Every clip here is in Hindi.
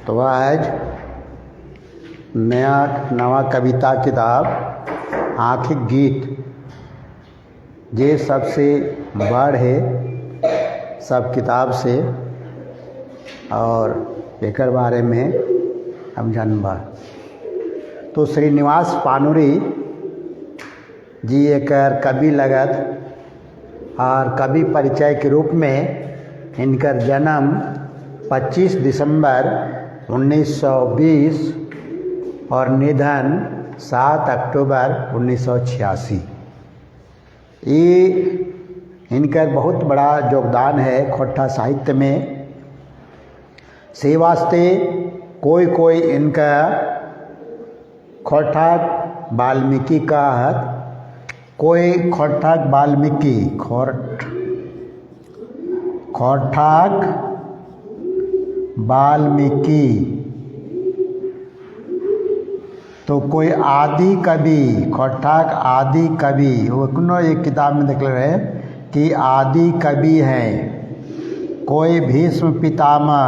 तो आज नवा कविता किताब आँखिक गीत ये सबसे बड़ है सब किताब से और एकर बारे में हम जानबा। तो श्रीनिवास पानुरी जी एकर कवि लगत और कवि परिचय के रूप में इनकर जन्म 25 दिसंबर 1920 और निधन 7 अक्टूबर 1986। ये इनकर बहुत बड़ा योगदान है खोट्ठा साहित्य में। से वास्ते कोई इनका खोट्ठाक वाल्मीकि का कोई खोट्ठाक वाल्मीकि खोट्ठाक वाल्मीकि तो कोई आदि कवि खोट्ठाक आदि कवि वो कोनो एक किताब में देख रहे कि आदि कवि हैं। कोई भीष्म पितामह,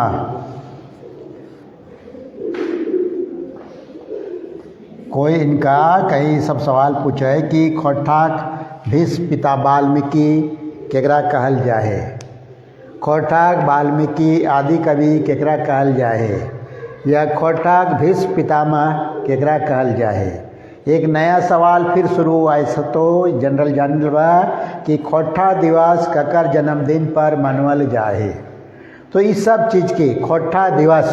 कोई इनका कई सब सवाल पूछे कि खोट्ठाक भीष्म पिता वाल्मीकि केकरा कहल जाए, खोट्ठाक वाल्मीकि आदि कवि केकरा कहल जाए, या खोट्ठाक भीष्म पितामह केकरा कहल जाए। एक नया सवाल फिर शुरू ऐसा तो जनरल जानल बा कि खोट्ठा दिवस ककर जन्मदिन पर मनावल जाए। तो इस सब चीज़ के खोट्ठा दिवस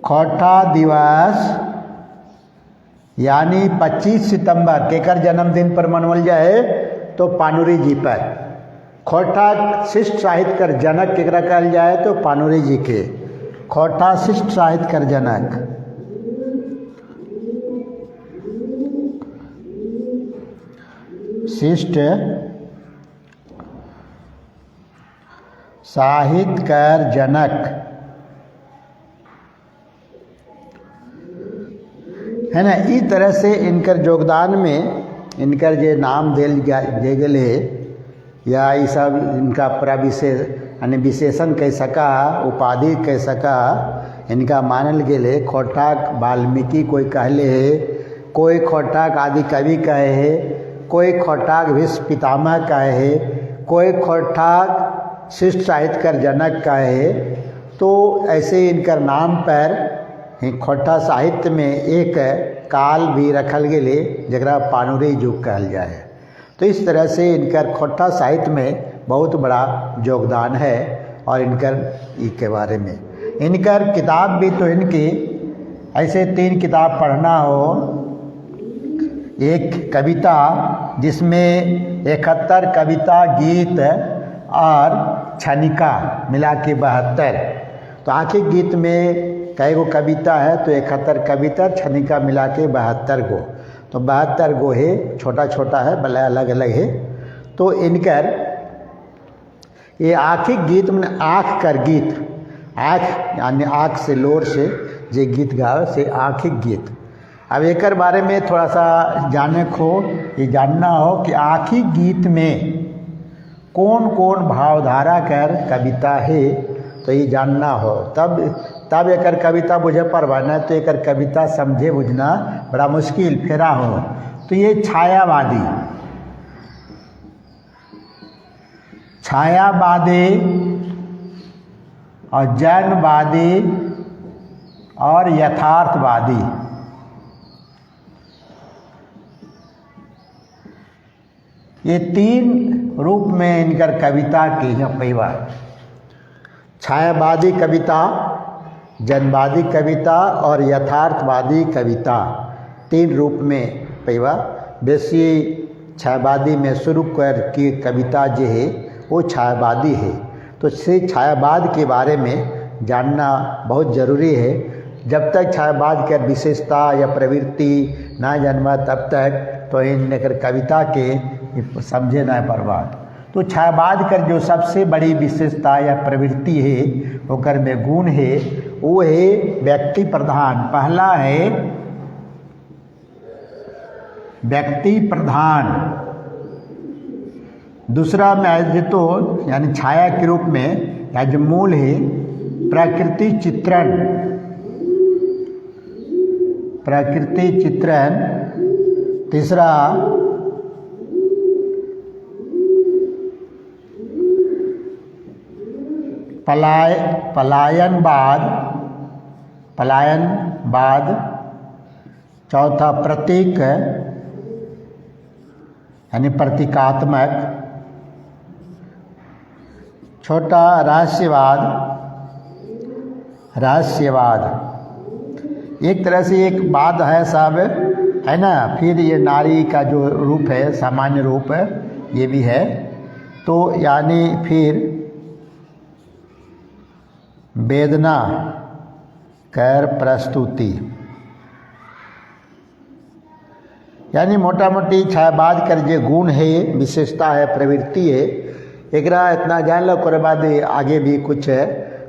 खोट्ठा दिवस यानी 25 सितंबर केकर जन्मदिन पर मनावल जाए तो पानुरी जी पर। खोट्ठा शिष्ट साहित्य कर जनक केकरा कहल जाए तो पानुरी जी के। खोट्ठा शिष्ट साहित्य कर जनक शिष्ट साहित्य कर जनक है ना। इस तरह से इनकर योगदान में इनकर जे नाम दिल गए या ये सब इनका पूरा यानी विशेषण कह सका उपाधि कह सका इनका मानल गए। खोट्ठाक वाल्मीकि कोई कहले है, कोई खोट्ठाक आदि कवि कहे है, कोई खोट्ठाक भीष्म पितामह कहे है, कोई खोट्ठाक शिष्ट साहित्य कर जनक कहे है। तो ऐसे इनकर नाम पर खोट्ठा साहित्य में एक काल भी रखल गए जरा पानुरी युग कहल जाए। तो इस तरह से इनकर खोट्ठा साहित्य में बहुत बड़ा योगदान है। और इनकर के बारे में इनकर किताब भी तो इनकी ऐसे 3 किताब पढ़ना हो। एक कविता जिसमें 71 कविता गीत और छनिका मिला के 72। तो आखिर गीत में कई गो कविता है तो 71 कविता छनिका मिला के 72 गो। तो 72 गो है, छोटा छोटा है भले अलग अलग है। तो इनकर ये आखिक गीत में आँख कर गीत, आँख यानी आँख से लोर से जे गीत गावे से आखिक गीत। अब एकर बारे में थोड़ा सा जाने को ये जानना हो कि आखिक गीत में कौन कौन भावधारा कर कविता है तो ये जानना हो तब एकर कविता बुझे परवा न तो एकर कविता समझे बुझना बड़ा मुश्किल फेरा हो। तो ये छायावादी और जनवादी और यथार्थवादी ये 3 रूप में इनकर कविता की पैवा। छायावादी कविता, जनवादी कविता और यथार्थवादी कविता 3 रूप में पैवा। बेसी छायावादी में शुरू कर की कविता जो है वो छायावादी है। तो से छायावाद के बारे में जानना बहुत ज़रूरी है। जब तक छायावाद के विशेषता या प्रवृत्ति ना जन्मा तब तक तो इन कविता के समझे ना बर्बाद। तो छायावाद कर जो सबसे बड़ी विशेषता या प्रवृत्ति है ओकर में गुण है वो है व्यक्ति प्रधान। पहला है व्यक्ति प्रधान दूसरा में तो यानी छाया के रूप में या जो मूल है प्रकृति चित्रण, प्रकृति चित्रण। तीसरा पलायनवाद, पलायनवाद। चौथा प्रतीक यानी प्रतीकात्मक। छोटा रहस्यवाद, रहस्यवाद। एक तरह से एक बात है सब, है ना। फिर ये नारी का जो रूप है, सामान्य रूप है, ये भी है। तो यानी फिर वेदना कर प्रस्तुति, यानी मोटा मोटी छायावाद कर जो गुण है, विशेषता है, प्रवृत्ति है, एकरा इतना जान लो। ओकर बाद आगे भी कुछ है।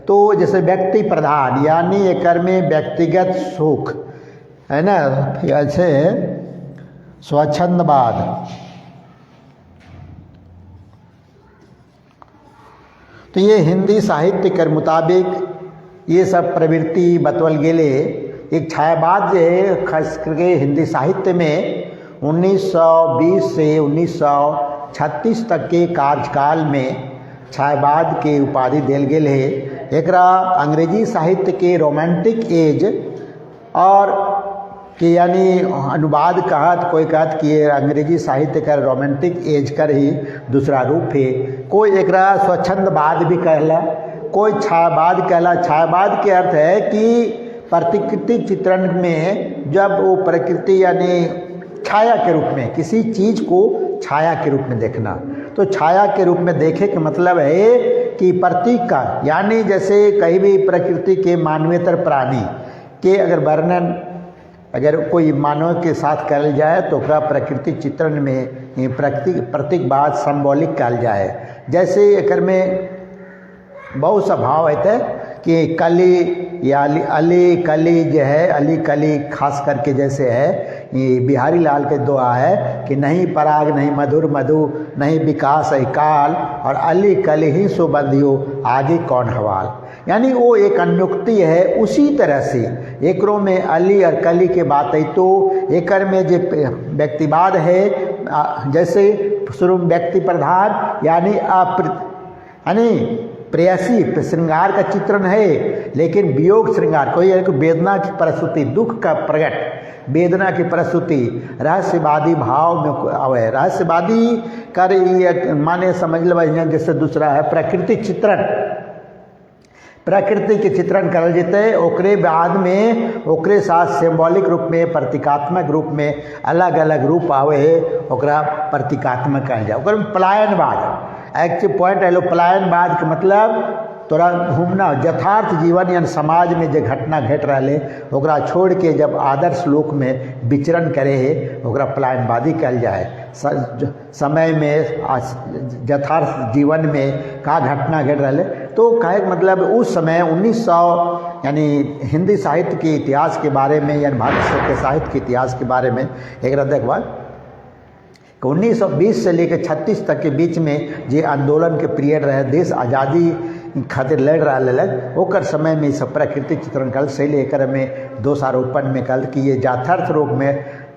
तो जैसे व्यक्ति प्रधान, यानी एकर में व्यक्तिगत सुख, है ना। ऐसे स्वच्छंदवाद, तो ये हिंदी साहित्य के मुताबिक ये सब प्रवृत्ति बतवल गेले। एक छायावाद जो है खास करके हिंदी साहित्य में 1920 से 1936 तक के कार्यकाल में छायावाद के उपाधि दिल गेल है। एकरा अंग्रेजी साहित्य के रोमांटिक एज और कि यानी अनुवाद कहत, कोई कहत कि अंग्रेजी साहित्य का रोमांटिक एज कर ही दूसरा रूप है। कोई एकरा स्वच्छंदवाद भी कहला, कोई छायावाद कहला। छायावाद के अर्थ है कि प्रकृति चित्रण में जब वो प्रकृति यानी छाया के रूप में, किसी चीज़ को छाया के रूप में देखना। तो छाया के रूप में देखे का मतलब है कि प्रतीक का, यानी जैसे कहीं भी प्रकृति के मानवेतर प्राणी के अगर वर्णन अगर कोई मानव के साथ करल जाए तो ओकरा प्रकृति चित्रण में प्रतीकवाद सिंबॉलिक कहल जाए। जैसे एकर में बहुत सा भाव है कि कली या अली कली जो है, अली कली खास करके जैसे है ये बिहारी लाल के दुआ है कि नहीं पराग नहीं मधुर मधु नहीं विकास है काल, और अली कली ही सो बंधियो आगे कौन हवाल। यानी वो एक अनुक्ति है। उसी तरह से एकरों में अली और कली के बात है। तो एकर में जो व्यक्तिवाद है, जैसे शुरू व्यक्ति प्रधान यानी प्रेयसी श्रृंगार का चित्रण है, लेकिन वियोग श्रृंगार कोई एक वेदना की प्रस्तुति, दुख का प्रकट, वेदना की प्रस्तुति रहस्यवादी भाव में आवे। रहस्यवादी कर ये माने समझ लो जैसे दूसरा है प्रकृति चित्रण, प्रकृति के चित्रण करल जेते। ओकरे बाद में ओकरे साथ सिंबॉलिक रूप में, प्रतीकात्मक रूप में अलग अलग रूप आवे है, ओकरा प्रतीकात्मक कहल जाए। ओकर में पलायनवाद एक्चुअल पॉइंट है। लो पलायनवाद के मतलब तोरा घूमना, यथार्थ जीवन यानी समाज में जो घटना घट रहे ओकरा छोड़ के जब आदर्श लोक में विचरण करे है, ओकरा पलायनवादी कहल जाए। समय में यथार्थ जीवन में का घटना घट रहे, तो कहे मतलब उस समय 1900 यानी हिंदी साहित्य के इतिहास के बारे में, यानी भारत के साहित्य के इतिहास के बारे में एक देखवा 1920 से लेकर 36 तक के बीच में जे आंदोलन के पीरियड रहे, देश आज़ादी खातिर लड़ रहा लग, ओकर समय में सब प्राकृतिक चित्रण कल से लेकर में दोषारोपण में कल कि ये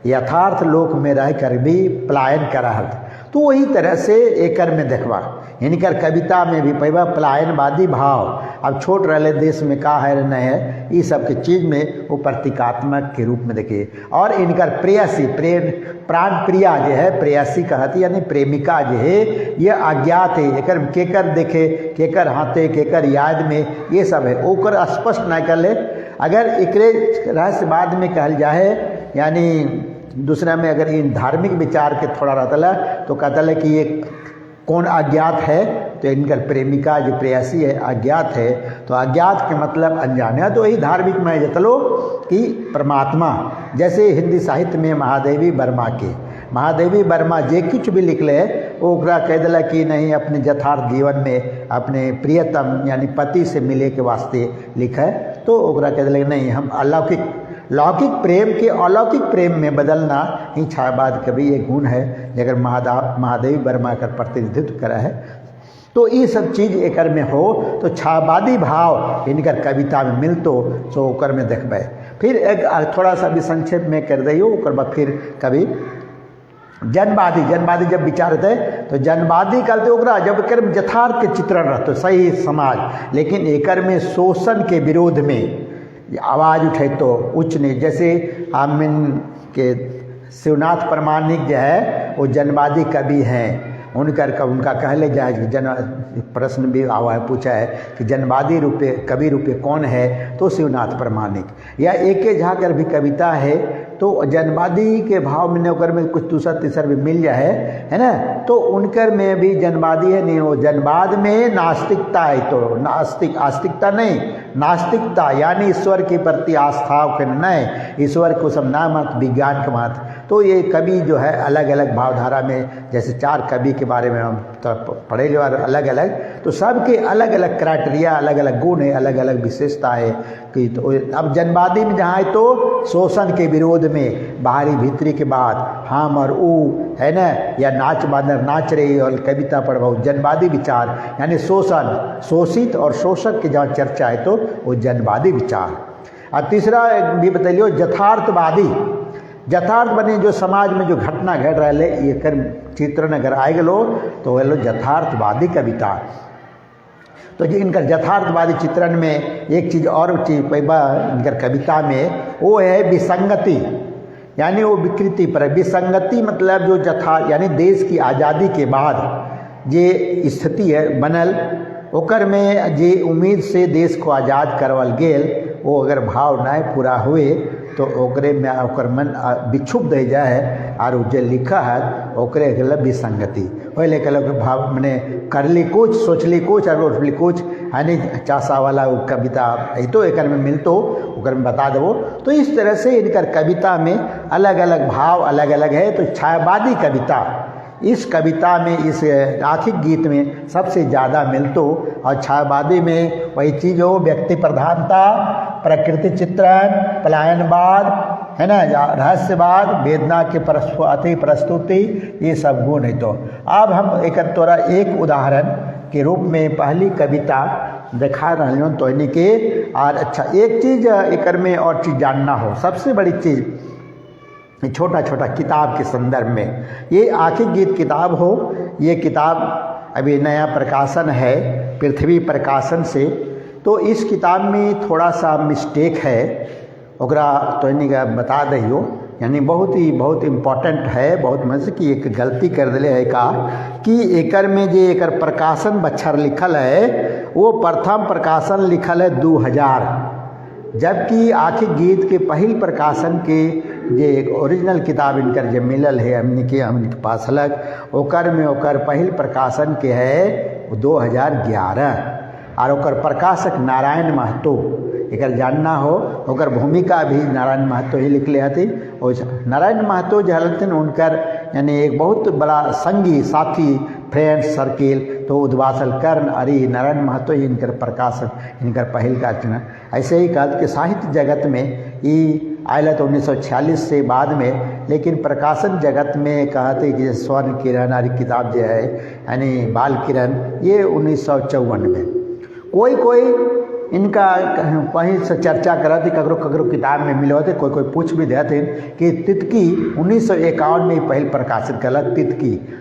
यथार्थ लोक में रह कर भी पलायन करत। तो वही तरह से एकर में देखवा इनकर कविता में भी पैबा पलायनवादी भाव। अब छोट रहे देश में का है नहीं है, ये सब के चीज़ में वो प्रतीकात्मक के रूप में देखिए। और इनकर प्रेयसी प्राण प्रिया जो है, प्रेयसी कहती यानी प्रेमिका जो है, ये अज्ञात है। एकर केकर देखे, केकर हाथे, केकर याद में, ये सब है ओकर स्पष्ट नहीं कर ले। अगर एकरे रहस्यवाद में कहल जाए, यानी दूसरा में अगर इन धार्मिक विचार के थोड़ा रहता तो कहता है कि ये कौन अज्ञात है, तो इनकर प्रेमिका जो प्रेयसी है अज्ञात है। तो अज्ञात के मतलब अनजान है। तो यही धार्मिक में जतलो कि परमात्मा, जैसे हिंदी साहित्य में महादेवी वर्मा जे कुछ भी लिखले वो ओकरा कह दिला कि नहीं अपने यथार्थ जीवन में अपने प्रियतम यानी पति से मिले के वास्ते लिखे, तो ओकरा कह दिला नहीं हम लौकिक प्रेम के अलौकिक प्रेम में बदलना ही छायावाद का भी एक गुण है। जगह महादेवी वर्मा कर प्रतिनिधित्व करा है। तो ये सब चीज़ एकर में हो तो छायावादी भाव इनकर कविता में मिलतो सो ओकर में देखबै। फिर एक थोड़ा सा भी संक्षेप में कर दियो, ओकर बाद फिर कभी जनवादी जब विचार होते तो जनवादी कहते ओकरा जब एकर में यथार्थ के चित्रण रहते सही समाज, लेकिन एकर में शोषण के विरोध में आवाज़ उठे तो उच्च नीच, जैसे आमिन के शिवनाथ प्रमाणिक जो है वो जनवादी कवि हैं, उनका कहले जाए प्रश्न भी आवा है, पूछा है कि जनवादी रूपे कवि रूपे कौन है, तो शिवनाथ प्रमाणिक। या एक झा कर भी कविता है तो जनवादी के भाव में ओकर में कुछ दूसरा तीसरा भी मिल जाए है ना, तो उनकर में भी जनवादी है नहीं, वो जनवाद में नास्तिकता है, तो आस्तिकता नहीं नास्तिकता यानी ईश्वर के प्रति आस्था के नहीं, ईश्वर को सब ना मत विज्ञान के मत। तो ये कवि जो है अलग अलग भावधारा में, जैसे 4 कवि के बारे में हम तो पढ़े जो अलग अलग, तो सबके अलग अलग क्राइटेरिया अलग अलग गुण है, अलग अलग विशेषता है कि तो अब जनवादी में जहाँ है तो शोषण के विरोध में बाहरी भीतरी के बाद हम और ऊ है ना, या नाच बांदर नाच रही और कविता पढ़वाओ, जनवादी विचार यानी शोषण शोषित और शोषक की जहाँ चर्चा है तो वो जनवादी विचार। और तीसरा भी बतलियो यथार्थ बने जो समाज में जो घटना घट रहा है ये कर चित्रण अगर आए गलो तो वह लो यथार्थवादी कविता। तो जो इनका यथार्थवादी चित्रण में एक चीज़ और चीज़ पैबा इनकर कविता में वो है विसंगति, यानी वो विकृति पर विसंगति मतलब जो यानी देश की आज़ादी के बाद जे स्थिति है बनल ओकर में जे उम्मीद से देश को आज़ाद करवल गेल वो अगर भाव नहीं पूरा हुए तो ओकरे में ओकर मन विक्षुब्ध हो जाए और जो लिखा है ओकरे मतलब विसंगति पहले कहल भाव मैंने करली कुछ सोचली कुछ और उठली कुछ यानी चासा वाला वो कविता तो एक में मिलतो ओकर में बता देवो। तो इस तरह से इनकर कविता में अलग अलग भाव अलग अलग है। तो छायावादी कविता इस कविता में इस आखिक गीत में सबसे ज़्यादा मिलतो, और छायावादी में वही चीज़ हो व्यक्ति प्रधानता, प्रकृति चित्रण, पलायनवाद है ना, रहस्यवाद, वेदना के प्रस्तुति ये सब गुण है। तो अब हम एक तोरा एक उदाहरण के रूप में पहली कविता दिखा रहे हो तो इन्हीं के। और अच्छा एक चीज़ एक में और चीज़ जानना हो, सबसे बड़ी चीज़ छोटा छोटा किताब के संदर्भ में ये आखिर गीत किताब हो, ये किताब अभी नया प्रकाशन है पृथ्वी प्रकाशन से। तो इस किताब में थोड़ा सा मिस्टेक है ओकरा तो इन्हीं का बता दियो, यानी बहुत इम्पोर्टेंट है, बहुत मजे की एक गलती कर दिले है का कि एकर में जे एकर प्रकाशन बच्छर लिखल है वो प्रथम प्रकाशन लिखल है 2000, जबकि आखिर गीत के पहल प्रकाशन के जे एक ओरिजिनल किताब इनकर जे मिलल है हमने के पास अलग ओकर में ओकर पहल प्रकाशन के है 2011 और ओकर प्रकाशक नारायण महतो। एक जानना हो ओकर भूमिका भी नारायण महतो ही लिखले हथिन। और नारायण महतो जो हलथिन उनकर यानी एक बहुत बड़ा संगी साथी फ्रेंड सर्किल तो उद्वासल कर्ण अरी नारायण महतो ही इनकर प्रकाशक इनकर पहल का चुना। ऐसे ही कहते कि साहित्य जगत में ये आयल तो 1946 से बाद में, लेकिन प्रकाशन जगत में कहते कि स्वर्ण किरण आदि किताब जो है यानी बाल किरण ये 1954 में। कोई इनका कहीं से चर्चा करते ककरो किताब में मिले होते, कोई पूछ भी देते कि तितकी 1951 में पहल प्रकाशित कल।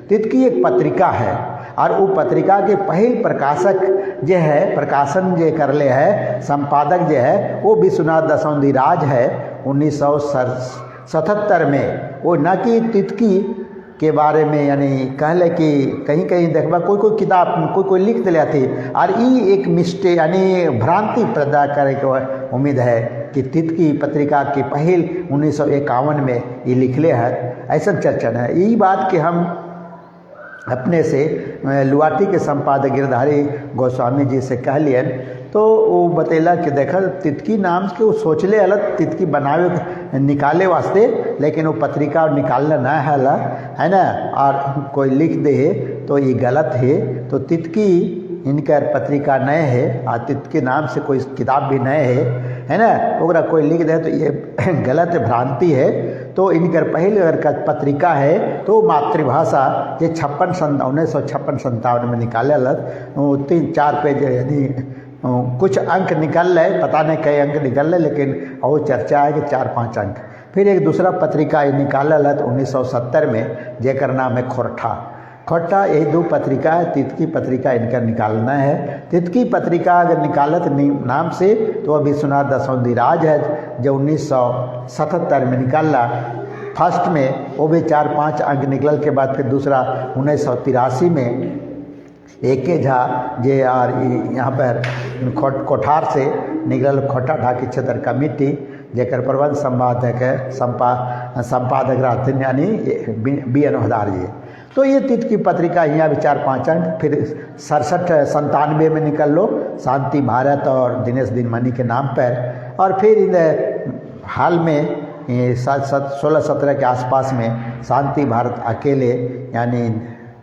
तितकी एक पत्रिका है और वो पत्रिका के पहल प्रकाशक जो है प्रकाशन जो करले है संपादक जो है वो विश्वनाथ दसौंधीराज है 1977 में। वो न कि तितकी के बारे में यानी कहले कि कहीं देखबा कोई किताब कोई लिख दिले थी और ये एक मिस्टेक यानी भ्रांति पैदा करे के उम्मीद है कि तितकी पत्रिका के पहल 1951 में ये लिखले है, ऐसा चर्चा है। यही बात कि हम अपने से लुआटी के संपादक गिरधारी गोस्वामी जी से कह लियन तो वो बतेला कि देखल तितकी नाम के वो सोचले अलग तितकी बनावे निकाले वास्ते, लेकिन वो पत्रिका निकालना ना है ना, और कोई लिख दे तो ये गलत है। तो तितकी इनका पत्रिका नए है और तितकी नाम से कोई किताब भी नए है ना, ओकरा कोई लिख दे तो ये गलत भ्रांति है। तो इनकर पहले अगर का पत्रिका है तो मातृभाषा ये 1956-57 में निकाले लत 3-4 पेज यानी कुछ अंक निकल रहे, पता नहीं कई अंक निकल रहे, लेकिन और चर्चा है कि 4-5 अंक। फिर एक दूसरा पत्रिका ये निकालल 1970 में जेकर नाम है खोट्टा। यही 2 पत्रिका है। तितकी पत्रिका इनका निकालना है। तितकी पत्रिका अगर निकालत नाम से तो अभी विश्वनाथ दसौंधीराज है जो 1977 में निकाला फर्स्ट में, वो भी 4-5 अंक निकल के बाद फिर दूसरा 1983 में AK झा जे और यहाँ पर कोठार से निकल खोटा ढाकी क्षेत्र कमेटी जेकर प्रबंध संपादक रहते यानी BN हदार जी। तो ये तितकी पत्रिका यहाँ भी 4-5 अंक। फिर 67-97 में निकल लो शांति भारत और दिनेश दिनमणि के नाम पर। और फिर इन हाल में 16-17 के आसपास में शांति भारत अकेले यानी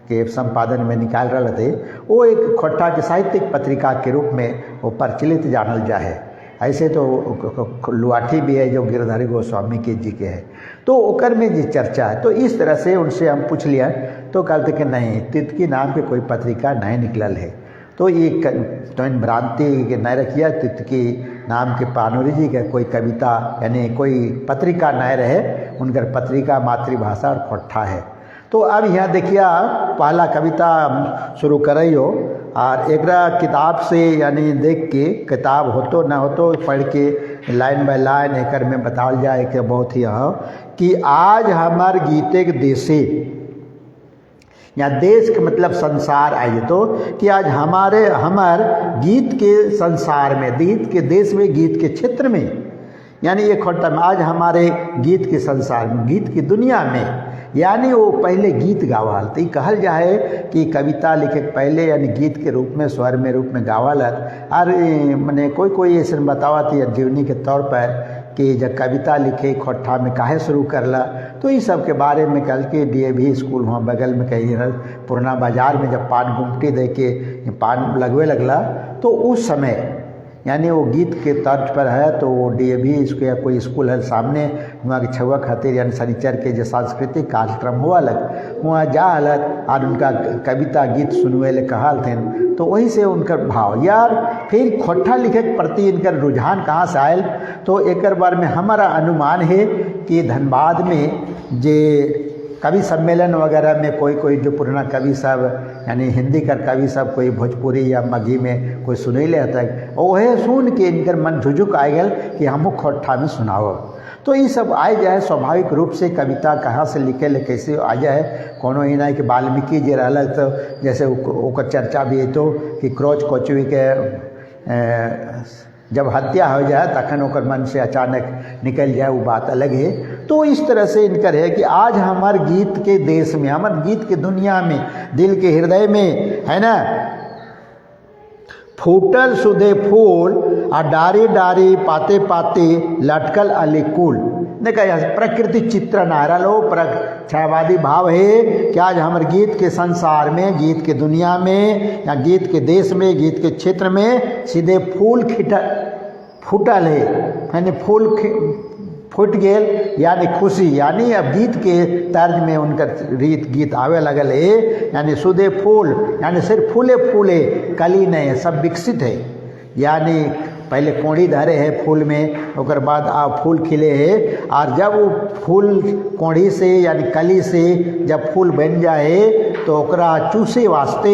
के संपादन में निकाल रहे थे। वो एक खोट्टा के साहित्यिक पत्रिका के रूप में वो प्रचलित जानल जा है। ऐसे तो लुआठी भी है जो गिरधारी गोस्वामी के जी के है, तो ओकर में जी चर्चा है। तो इस तरह से उनसे हम पूछ लिया तो कहते कि नहीं, तितकी नाम के कोई पत्रिका नहीं निकलल है। तो ये तो इन भ्रांति के नहीं रखिया, तितकी नाम के पानोरी जी के कोई कविता यानी कोई पत्रिका नहीं रहे, उनकर पत्रिका मातृभाषा और खोट्टा है। तो अब यहाँ देखिए पहला कविता शुरू करियो और एक किताब से यानी देख के, किताब हो तो ना हो तो पढ़ के लाइन बाय लाइन एक में बताल जाए कि बहुत ही कि आज हमार गीते के देशे या देश के मतलब संसार आइए तो कि आज हमार गीत के संसार में, गीत के देश में, गीत के क्षेत्र में यानी ये खोट्टा में आज हमारे गीत के संसार में, गीत की दुनिया में यानी वो पहले गीत गावाल। तो कहल जाए कि कविता लिखे पहले यानी गीत के रूप में, स्वर में रूप में गावालत। और मैंने कोई ऐसे बतावा थी जीवनी के तौर पर कि जब कविता लिखे खोट्टा में काहे शुरू करला, तो इस सब के बारे में कल के DAV स्कूल वहाँ बगल में कहीं पुराना बाजार में जब पान गुमटी दे के पान लगवे लगला तो उस समय यानी वो गीत के तर्ज पर है। तो वो DAV इसके कोई स्कूल है सामने, वहाँ के छुआ खातिर यानी शनिचर के जो सांस्कृतिक कार्यक्रम हुआ लग वहाँ जा अलग और उनका कविता गीत सुनवे ले कहल थे। तो वहीं से उनका भाव यार फिर खोट्टा लिखे के प्रति इनका रुझान कहाँ से आयल, तो एक बार में हमारा अनुमान है कि धनबाद में जे कवि सम्मेलन वगैरह में कोई जो पुराना कवि सब यानी हिंदी का कवि सब कोई भोजपुरी या मगही में कोई सुने ले आता है, वह सुन के इनकर मन झुझुक आ गया कि हमको खोट्टा में सुनाओ। तो ये सब आ जाए स्वाभाविक रूप से, कविता कहाँ से लिखे ले कैसे आ जाए। कोनो ही नहीं कि वाल्मीकि जी रहा तो जैसे ओकर चर्चा भी है तो कि क्रोच कोचवी के जब हत्या हो जाए तखन ओकर मन से अचानक निकल जाए, वो बात अलग है। तो इस तरह से इनकर है कि आज हमारे गीत के देश में, हमारे गीत के दुनिया में, दिल के हृदय में है ना, फूटल सुधे फूल और डारी डारी पाते पाते लटकल अलिकुल। देखा प्रकृति चित्रण आ रहा लो छायावादी भाव है कि आज हमारे गीत के संसार में, गीत के दुनिया में या गीत के देश में, गीत के क्षेत्र में सीधे फूल फूटल है यानी फूल फूट गेल यानी खुशी, यानी अब गीत के तर्ज में उनका रीत गीत आवे लगल है। यानी सुधे फूल यानी सिर्फ फूले फूले, कली नहीं है, सब विकसित है। यानी पहले कोड़ी धरे है फूल में, ओकर बाद फूल खिले है और जब वो फूल कोड़ी से यानी कली से जब फूल बन जाए तो ओकरा चूसे वास्ते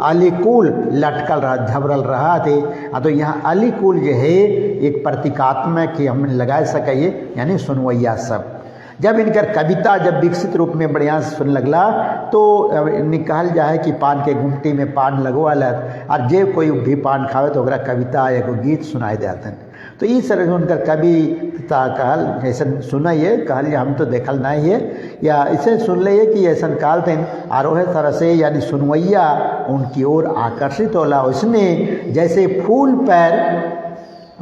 अलिकुल लटकल रहा, झबरल रहा थे। तो यहाँ अलिकुल जो है एक प्रतीकात्मक कि हम लगा सकिए यानी सुनवैया सब। जब इनकर कविता जब विकसित रूप में बढ़िया से सुन लगला तो कहल जाए कि पान के गुमटी में पान लगवालत और जे कोई भी पान खावे तो ओकरा कविता एगो गीत सुनाई देतन। तो इस तरह से उनकर कविता कहल ऐसा सुनाइए, कहल हम तो देखल नहीं है या इसे सुन लिए कि ऐसा काल थे और वह तरह से यानी सुनवैया उनकी ओर आकर्षित होला। उसने जैसे फूल पर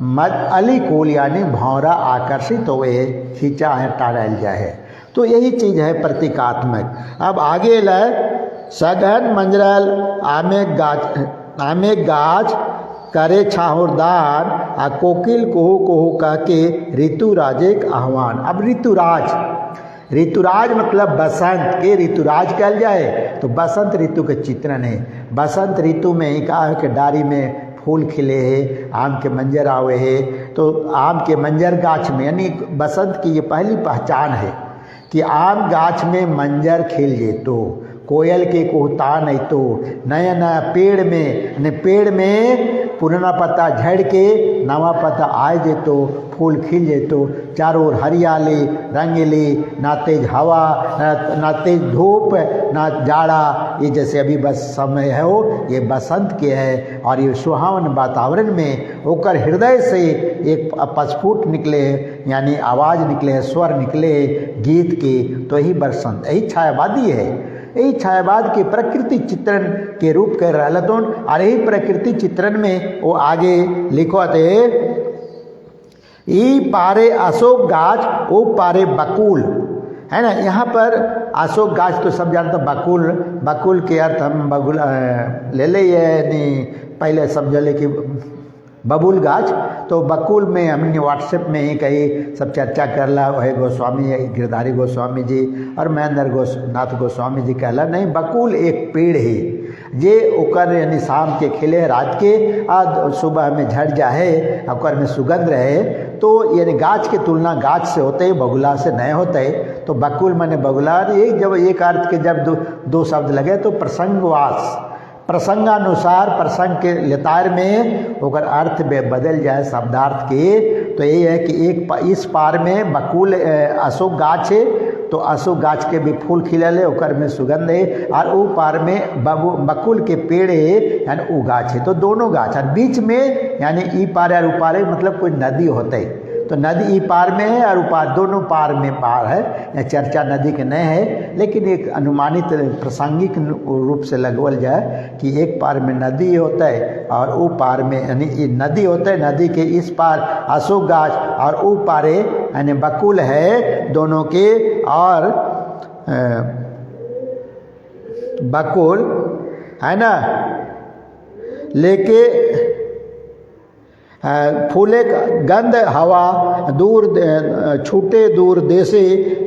मद अलिकुल यानी भौरा आकर्षित हुए खींचा है टाड़ल जाए। तो यही चीज़ है प्रतीकात्मक। अब आगे लाए सघन मंजरल आमे गाछ करे छाहुरदार आ कोकिल कोहू कोहू कह के ऋतुराजे के आह्वान। अब ऋतुराज ऋतुराज मतलब बसंत के ऋतुराज कहल जाए तो बसंत ऋतु के चित्रण है। बसंत ऋतु में ही कहा है कि डारी में फूल खिले है, आम के मंजर आवे है, तो आम के मंजर गाछ में, यानी बसंत की ये पहली पहचान है कि आम गाछ में मंजर खिल जेतो, कोयल के कोहतान है तो नया नया पेड़ में पुराना पत्ता झड़ के नवा पत्ता आए जेतो, फूल खिल जेतो, चारों ओर हरियाली रंगीली, ना तेज हवा ना तेज धूप ना जाड़ा, ये जैसे अभी बस समय है वो ये बसंत के है। और ये सुहावन वातावरण में होकर हृदय से एक पस्फुट निकले, यानी आवाज़ निकले, स्वर निकले गीत के, तो यही बसंत, यही छायावादी है। यही छायावाद के प्रकृति चित्रण के रूप कह रहा लतोन। और यही प्रकृति चित्रण में वो आगे लिखो थे, ई पारे अशोक गाछ ओ पारे बकुल, है ना। यहाँ पर अशोक गाछ तो सब जानते, बकुल के अर्थ हम बकुल ले ले, नहीं पहले समझले कि बबुल गाछ, तो बकुल में हमने व्हाट्सएप में ही कही सब चर्चा करला, वही गोस्वामी गिरधारी गोस्वामी जी और महेंद्र नाथ गोस्वामी जी कहला, नहीं बकुल एक पेड़ है जे ओकर यानी शाम के खिले, रात के आज सुबह में झड़ जाए, ओकर में सुगंध रहे, तो यानी गाछ के तुलना गाछ से होते ही बगुला से नए होते है। तो बकुल माने बगुला, एक जब एक अर्थ के जब दो शब्द लगे तो प्रसंगवास, प्रसंगानुसार प्रसंग के लेतार में ओकर अर्थ में बदल जाए शब्दार्थ के, तो यही है कि एक इस पार में बकुल अशोक गाछ है, तो अशोक गाछ के भी फूल खिलल है, ओकर में सुगंध है, और वो पार में बकुल के पेड़ है, यानी वो गाछ है, तो दोनों गाछ, और बीच में यानी ई पार और उपार है, मतलब कोई नदी होते है, तो नदी ई पार में है और उपार दोनों पार में पार है। चर्चा नदी के नहीं है, लेकिन एक अनुमानित प्रासंगिक रूप से लगवल जाए कि एक पार में नदी होता है और वो पार में यानी नदी होता है, नदी के इस पार अशोक गाछ और वो पारे यानी बकुल है दोनों के, और बकुल है ना लेके फूले गंध हवा दूर छूटे दूर देसे,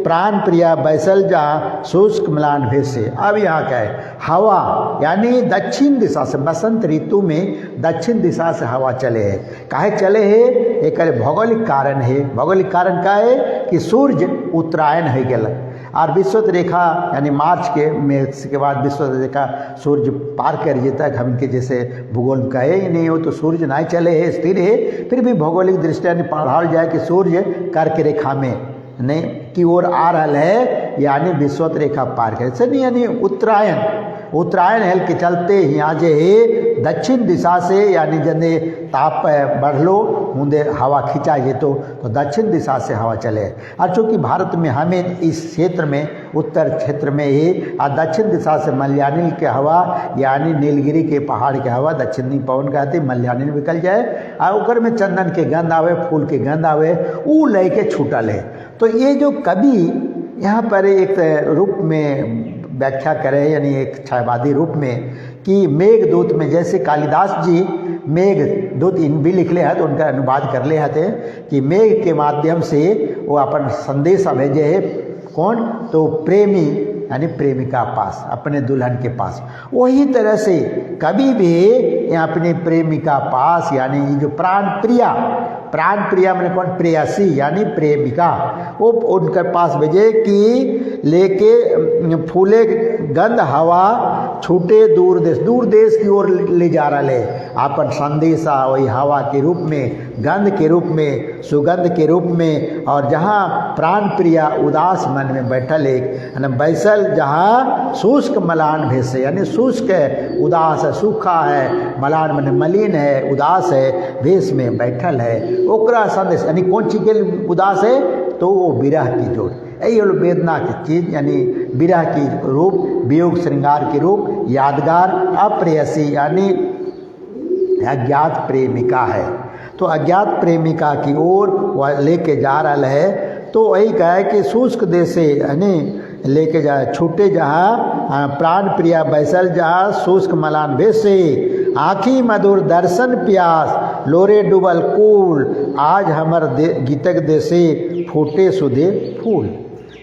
प्राण प्रिया बैसल जा शुष्क म्लान भेसे। अब यहाँ क्या है, हवा यानी दक्षिण दिशा से, बसंत ऋतु में दक्षिण दिशा से हवा चले है। काहे चले है, एक भौगोलिक कारण है। भौगोलिक कारण का है कि सूर्य उत्तरायण हो गया और विश्वत रेखा यानी मार्च के बाद विश्वत रेखा सूर्य पार कर जेता, हम के जैसे भूगोल कहे ही नहीं हो, तो सूर्य नहीं चले है, स्थिर है, फिर भी भौगोलिक दृष्टि पढ़ाल जाए कि सूर्य कर्क रेखा में नहीं की ओर आ रहा है, यानी विश्वत रेखा पार करे से नहीं, यानी उत्तरायण हेल के चलते यहाँ जे है दक्षिण दिशा से, यानी जने ताप बढ़लो मुंदे हवा खिंचा जे तो दक्षिण दिशा से हवा चले। और चूँकि भारत में हमें इस क्षेत्र में उत्तर क्षेत्र में ही और दक्षिण दिशा से मलयानिल के हवा यानी नीलगिरी के पहाड़ के हवा दक्षिणी पवन कहते मलयानिल निकल जाए और ओकर में चंदन के गंध आवे, फूल के गंध आवे, ऊ लय के छूटल है। तो ये जो कवि यहाँ पर एक रूप में व्याख्या करे, यानी एक छायावादी रूप में कि मेघदूत में, जैसे कालिदास जी मेघदूत इन भी लिख ले हैं तो उनका अनुवाद कर ले हैं कि मेघ के माध्यम से वो अपन संदेश भेजे है, कौन तो प्रेमी यानी प्रेमिका पास, अपने दुल्हन के पास। वही तरह से कभी भी अपनी प्रेमिका पास यानी जो प्राण प्रिया मैंने कौन प्रेयसी यानी प्रेमिका, वो उनके पास भेजे कि लेके फूले गंध हवा छूटे दूर देश की ओर ले जा रहा है अपन संदेशा, वही हवा के रूप में, गंध के रूप में, सुगंध के रूप में। और जहाँ प्राण प्रिया उदास मन में बैठल एक बैसल, जहाँ शुष्क मलान भेष यानी शुष्क है, उदास है, सूखा है, मलान मन मलिन है, उदास है, भेष में बैठल है, ओकरा संदेश यानी कौन चीज के उदास है, तो वो विरह की जोड़, यही वेदना की चीज यानी विरह की रूप, वियोग श्रृंगार के रूप, यादगार अप्रेयसी यानी अज्ञात प्रेमिका है। तो अज्ञात प्रेमिका की ओर वह लेके जा रहा है, तो वही कहे कि शुष्क देश यानी लेके जाए, छूटे जहाँ प्राण प्रिया बैसल जहाँ शुष्क मलान भेसे, आँखी मधुर दर्शन प्यास लोरे डूबल कूल, आज हमर गीतक देशे फूटे सुधे फूल।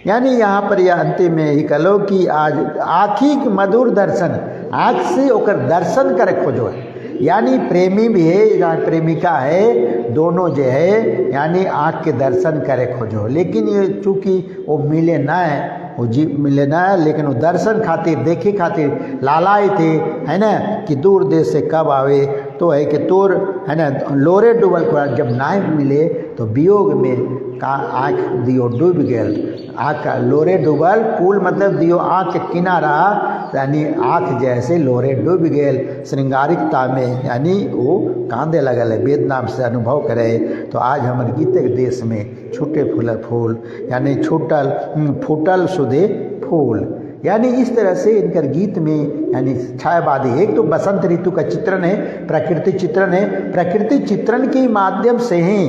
यानी यहाँ पर यह अंतिम में ही कहो कि आज आँखी के मधुर दर्शन, आँख से ओकर दर्शन करे खोजो है। यानी प्रेमी भी है या प्रेमिका है, दोनों जो है यानी आँख के दर्शन करे खोजो। लेकिन ये चूँकि वो मिले ना है, वो जी मिले ना है, लेकिन वो दर्शन खातिर देखे खातिर लालाए थे, है ना, कि दूर देश से कब आवे। तो है कि तोर है ना लोरे डूबल को जब ना मिले तो वियोग में का आँख दियो डूब गल। आँख लोरे डूबल, पुल मतलब दियो आँख के किनारा, यानी आँख जैसे लोरे डूब गेल श्रृंगारिकता में, यानी वो कांदे लगल है, वेद नाम से अनुभव करे। तो आज हमारे गीत के देश में छूटे फूल फूल, यानी छूटल फूटल सुधे फूल, यानी इस तरह से इनकर गीत में यानी छायावादी। एक तो बसंत ऋतु का चित्रण है, प्रकृति चित्रण है, प्रकृति चित्रण के माध्यम से ही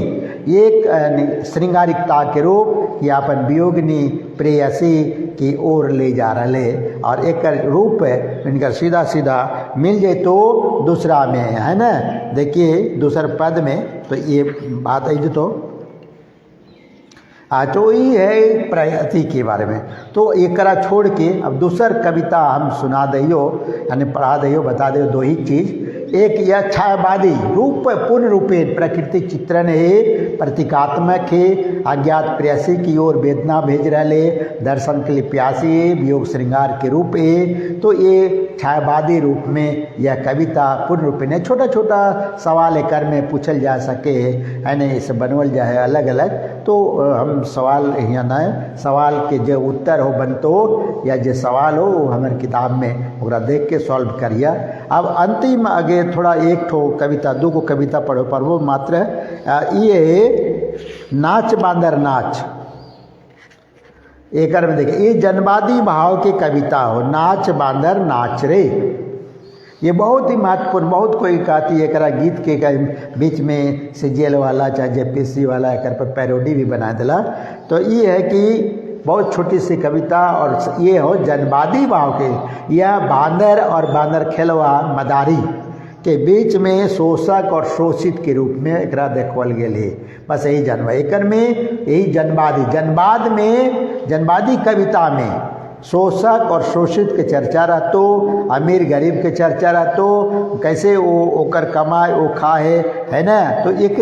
एक श्रृंगारिकता के रूप या अपन वियोगिनी प्रेयसी की ओर ले जा रहे, और एक रूप इनका सीधा सीधा मिल जाए तो दूसरा में है ना। देखिए दूसर पद में तो ये बात है जो तो ही है प्रयति के बारे में। तो एक छोड़ के अब दूसर कविता हम सुना दियो, यानी पढ़ा दियो, बता दियो दो ही चीज़। एक यह छायावादी रूप पूर्ण रूपे प्रकृति चित्रण है, प्रतीकात्मक है, अज्ञात प्रेयसी की ओर वेदना भेज रहे, दर्शन के लिए प्यासी है, वियोग श्रृंगार के रूप है। तो ये छायावादी रूप में यह कविता पूर्ण रूप में छोटा छोटा सवाल कर में पूछल जा सके है ना, इसे बनवल जाए अलग अलग। तो हम सवाल यहाँ ना सवाल के जो उत्तर हो बनतो या जो सवाल हो हमारे किताब में ओकरा देख के सॉल्व करिए। अब अंतिम आगे थोड़ा एक ठो कविता दो को कविता पढ़ो मात्र ये नाच बांदर नाच। एक में देखिए ये जनवादी भाव की कविता हो, नाच बांदर नाच रे। ये बहुत ही महत्वपूर्ण, बहुत कोई कहती है एक गीत के बीच में सीजीएल वाला चाहे जेपीसी वाला एक पर पैरोडी भी बना दिला। तो ये है कि बहुत छोटी सी कविता और ये हो जनवादी भाव के, यह बांदर और बांदर खेलवा मदारी के बीच में शोषक और शोषित के रूप में एक देखल गए। बस यही जनवा एक में यही जनवादी जनवाद में जनवादी कविता में शोषक और शोषित के चर्चा रहतो, अमीर गरीब के चर्चा रहतो, कैसे वो ओकर कमाए वो खाए है ना। तो एक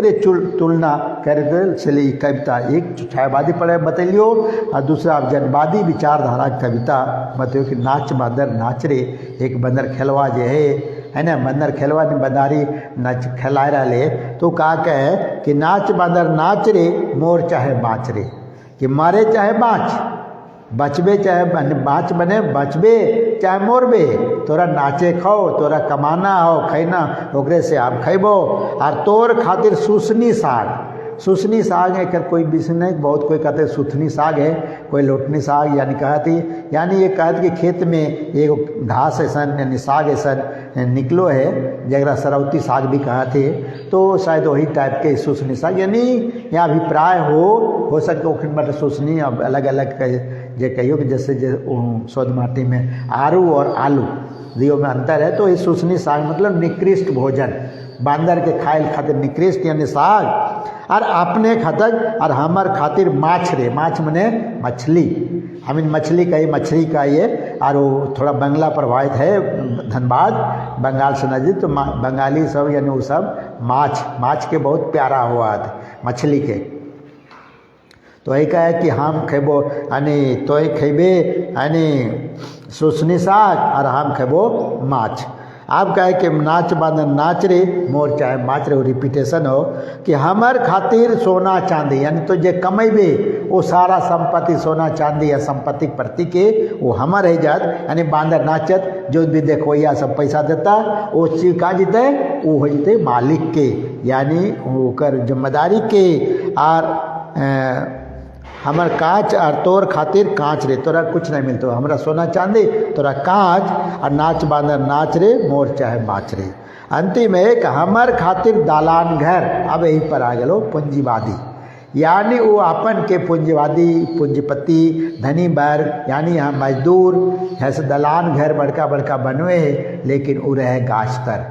तुलना कर चली कविता एक छायावादी पढ़े बतलियो और दूसरा आप जनवादी विचारधारा विचारधारा कविता बतलियो कि नाच बंदर नाच रे। एक बंदर खेलवा जो है ना, बंदर खेलवा ने बंदारी नाच खेला रहे। तो का कहे कि नाच बंदर नाच रे, मोर चाहे बाँच रे, कि मारे चाहे बाँच, बचबे चाहे बाँच बने बचबे चाहे मोरबे, तोरा नाचे खाओ, तोरा कमाना हो खैना ओकरे से आप खैबो। और तोर खातिर सुसनी साग, सुसनी साग है कर कोई विषय नहीं, बहुत कोई कहते सुथनी साग है, कोई लोटनी साग, यानी कहती यानी ये कहत कि खेत में एक घास ऐसा यानी साग ऐसा निकलो है जरा सरौती साग भी कहते। तो शायद वही टाइप के सुसनी साग, यानी यहाँ अभिप्राय हो सकते ओखिन बट सुसनी अब अलग अलग जे कहियो कि जैसे शोध माटी में आरू और आलू दियो में अंतर है। तो ये सुसनी साग मतलब निकृष्ट भोजन, बांदर के खाइल खातिर निकृष्ट यानी साग, और अपने खातर और हमार खातिर माछ रे, माछ मने मछली, हम इन मछली का ही मछली का ये। और वो थोड़ा बंगला प्रभावित है धनबाद बंगाल से नजदीक, तो बंगाली सब यानी वो सब माछ के बहुत प्यारा हुआ था मछली के। तो यही कहे कि हम खेबो यानी तो खेबे यानी सुसनी साग और हम खेबो माछ। आप कहे कि नाच बांधन नाच रे, मोर चाहे माच रे, रिपीटेशन हो कि हमार खातिर सोना चांदी, यानी तो जे कमेबे वो सारा संपत्ति सोना चांदी या संपत्ति प्रति के वो हमार है जात। यानी बांदर नाचत जो भी देखो या सब पैसा देता वो चीज का जीते वो हो जीते मालिक के, यानी ओकर जिम्मेदारी के। और हमार कांच और तोर खातिर कांच रे, तोरा कुछ नहीं मिलतो, हमरा सोना चांदी तोरा कांच, और नाच बांदर नाच रे, मोर चाहे बाँच रे। अंतिम एक हमार खातिर दालान घर। अब यही पर आ गलो पूंजीवादी, यानी वो अपन के पूंजीवादी पूंजीपति धनी वर्ग, यानी यहाँ मजदूर ऐसे दलान घर बड़का बड़का बनवे है लेकिन वो रहे गाछ तर।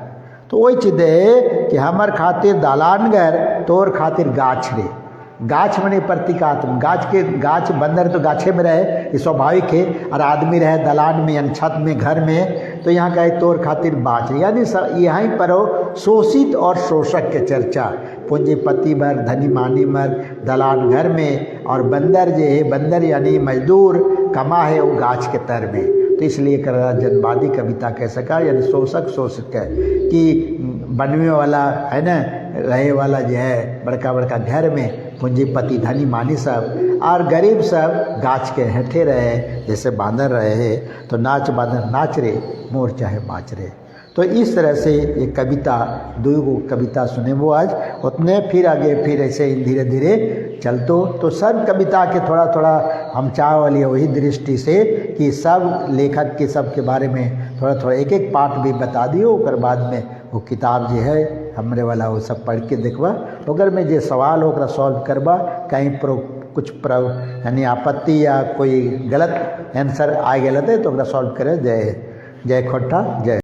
तो वही चीज़ है कि हमार खातिर दालान घर, तोर खातिर गाछ रे, गाछ मने प्रतीकात्म, गाछ बंदर तो गाछे में रहे, ये स्वाभाविक है, और आदमी रहे दलान में यानी छत में घर में, तो यहाँ का है तोर खातिर बाँच, यानी यहीं पर हो शोषित और शोषक के चर्चा। पूंजीपति मर, धनी मानी मर, दलान घर में, और बंदर जो है, बंदर यानी मजदूर कमा है वो गाछ के तर में। तो इसलिए कर जनवादी कविता कह सका, यानी शोषक शोषक है कि बनने वाला है ना, रहे वाला जो है बड़का बड़का घर में, पूंजीपति धनी मानी सब, और गरीब सब गाछ के हेठे रहे, जैसे बांदर रहे हैं। तो नाच बांदर नाच रे, मोर चाहे बाँच रे। तो इस तरह से ये कविता, दो कविता सुने वो आज उतने, फिर आगे फिर ऐसे ही धीरे धीरे चलतो। तो सब कविता के थोड़ा थोड़ा हम चाह वाली वही दृष्टि से कि सब लेखक के सब के बारे में थोड़ा थोड़ा एक एक पार्ट भी बता दियो, और बाद में वो किताब जो है हमरे वाला वो सब पढ़ के देखबा, अगर में जो सवाल हो सॉल्व करबा, कहीं कुछ यानी आपत्ति या कोई गलत आंसर आ गया तो सॉल्व करे। जय खोटा, जय।